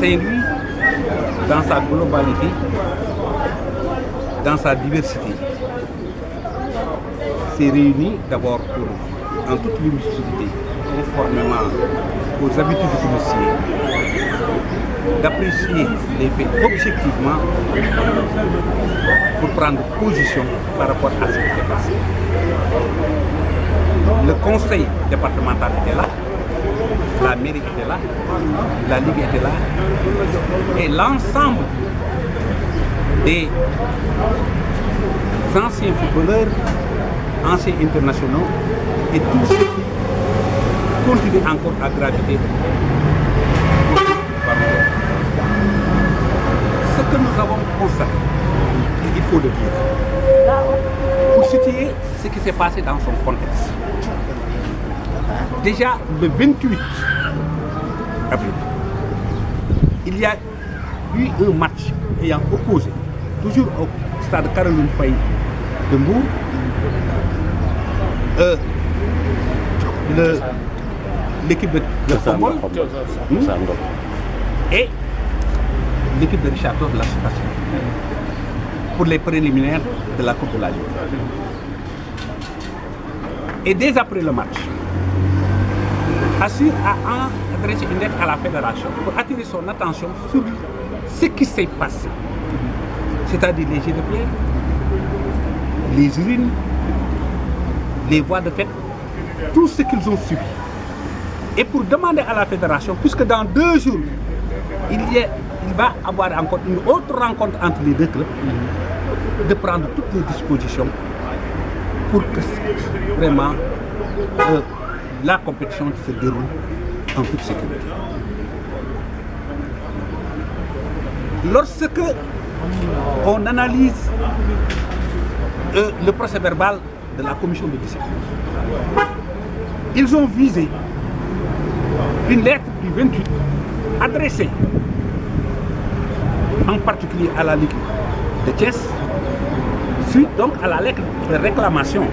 Saint-Louis, dans sa globalité, dans sa diversité, s'est réuni d'abord pour, en toute lucidité, conformément aux habitudes du dossier, d'apprécier les faits objectivement pour prendre position par rapport à ce qui s'est passé. Le conseil départemental était là, la mairie était là, la Ligue était là, et l'ensemble des anciens footballeurs, anciens internationaux et tous ceux qui continuent encore à graviter. Ce que nous avons constaté, il faut le dire, pour situer ce qui s'est passé dans son contexte. Déjà le 28 avril, il y a eu un match ayant opposé, toujours au stade Caroline Faye de Mbour, l'équipe de Khombole et l'équipe de Richard Toll de l'association pour les préliminaires de la Coupe de la Ligue. Et dès après le match, Assir a adressé une lettre à la fédération pour attirer son attention sur ce qui s'est passé, c'est-à-dire les jets de pierre, les urines, les voies de fait, tout ce qu'ils ont subi. Et pour demander à la fédération, puisque dans 2 jours, il va avoir encore une autre rencontre entre les deux clubs, de prendre toutes les dispositions pour que vraiment la compétition se déroule en toute sécurité. Lorsque on analyse le procès verbal de la commission de discipline, ils ont visé une lettre du 28 adressée en particulier à la Ligue de Thiès, suite donc à la lettre de réclamation,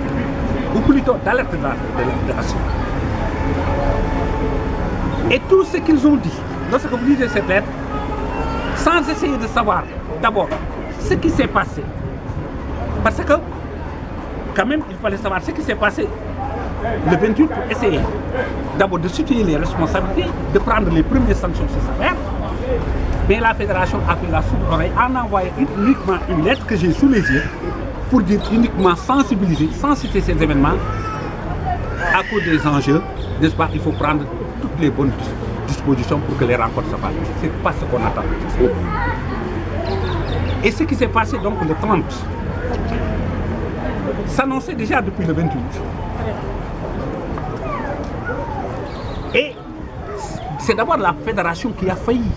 ou plutôt d'alerte de l'action. Et tout ce qu'ils ont dit, lorsque vous lisez cette lettre, sans essayer de savoir d'abord ce qui s'est passé, parce que quand même il fallait savoir ce qui s'est passé le 28 pour essayer d'abord de situer les responsabilités, de prendre les premières sanctions sur cette affaire. Mais la fédération a fait la sourde oreille en envoyant uniquement une lettre que j'ai sous les yeux pour dire uniquement sensibiliser, sans citer ces événements, à cause des enjeux, n'est-ce pas, il faut prendre toutes les bonnes dispositions pour que les rencontres se fassent. Ce n'est pas ce qu'on attend. Et ce qui s'est passé donc le 30 s'annonçait déjà depuis le 28. Et c'est d'abord la fédération qui a failli.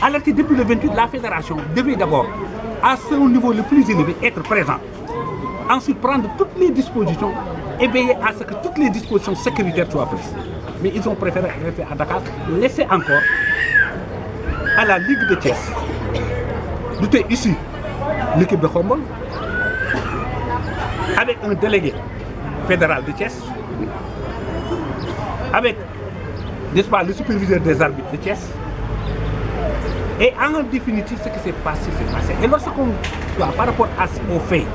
Alerté depuis le 28, la fédération devait d'abord, à son niveau le plus élevé, être présente. Ensuite, prendre toutes les dispositions et veiller à ce que toutes les dispositions sécuritaires soient prises. Mais ils ont préféré rester à Dakar, laisser encore à la Ligue de Thiès, d'où ici l'équipe de Khombole, avec un délégué fédéral de Thiès, avec, n'est-ce pas, le superviseur des arbitres de Thiès. Et en définitive, ce qui s'est passé, c'est passé. Et lorsqu'on voit par rapport aux faits,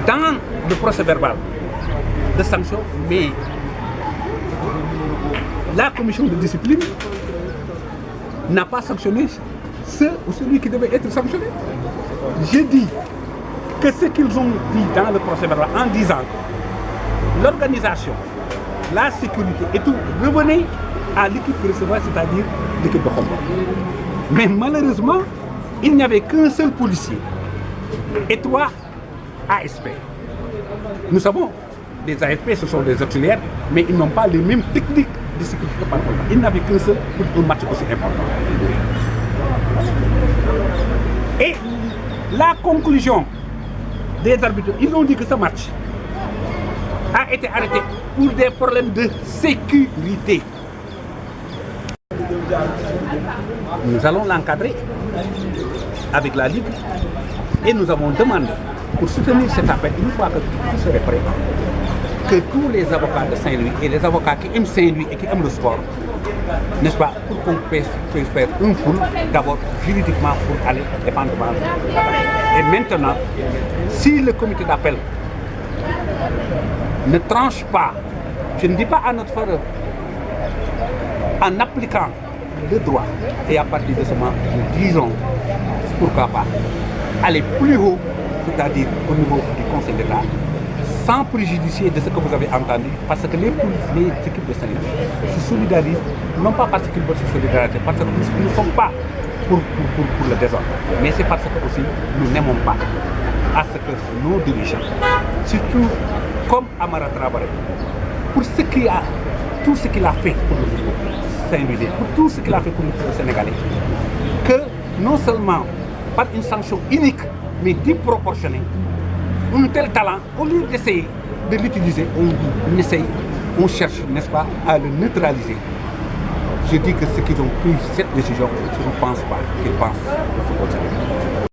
dans le procès verbal de sanction, mais la commission de discipline n'a pas sanctionné ce ou celui qui devait être sanctionné. J'ai dit que ce qu'ils ont dit dans le procès verbal en disant l'organisation, la sécurité et tout revenait à l'équipe de recevoir, c'est-à-dire l'équipe de Khombole. Mais malheureusement, il n'y avait qu'un seul policier et 3 ASP. Nous savons, les ASP ce sont des auxiliaires, mais ils n'ont pas les mêmes techniques de sécurité que par contre. Ils n'avaient qu'un seul pour un match aussi important. Et la conclusion des arbitres, ils ont dit que ce match a été arrêté pour des problèmes de sécurité. Nous allons l'encadrer avec la Ligue et nous avons demandé pour soutenir cet appel, une fois que tout serait prêt, que tous les avocats de Saint-Louis et les avocats qui aiment Saint-Louis et qui aiment le sport n'est-ce pas, pour qu'on puisse faire un pool, d'abord juridiquement pour aller défendre devant le tribunal. Et maintenant, si le comité d'appel ne tranche pas, je ne dis pas à notre faveur, en appliquant le droit, et à partir de ce moment, nous disons, pourquoi pas, aller plus haut, c'est-à-dire au niveau du Conseil d'État, sans préjudicier de ce que vous avez entendu, parce que les équipes de Sénégal se solidarisent, non pas parce qu'ils veulent se solidariser, parce que nous ne sommes pas pour le désordre, mais c'est parce que aussi nous n'aimons pas à ce que nos dirigeants, surtout comme Amara Traoré, pour ce qu'il a, tout ce qu'il a fait pour le football saint-louisien, pour tout ce qu'il a fait pour le football sénégalais, que non seulement par une sanction unique, mais disproportionnée, un tel talent, au lieu d'essayer de l'utiliser, on cherche, n'est-ce pas, à le neutraliser. Je dis que ceux qui ont pris cette décision, je ne pense pas qu'ils pensent au football sénégalais.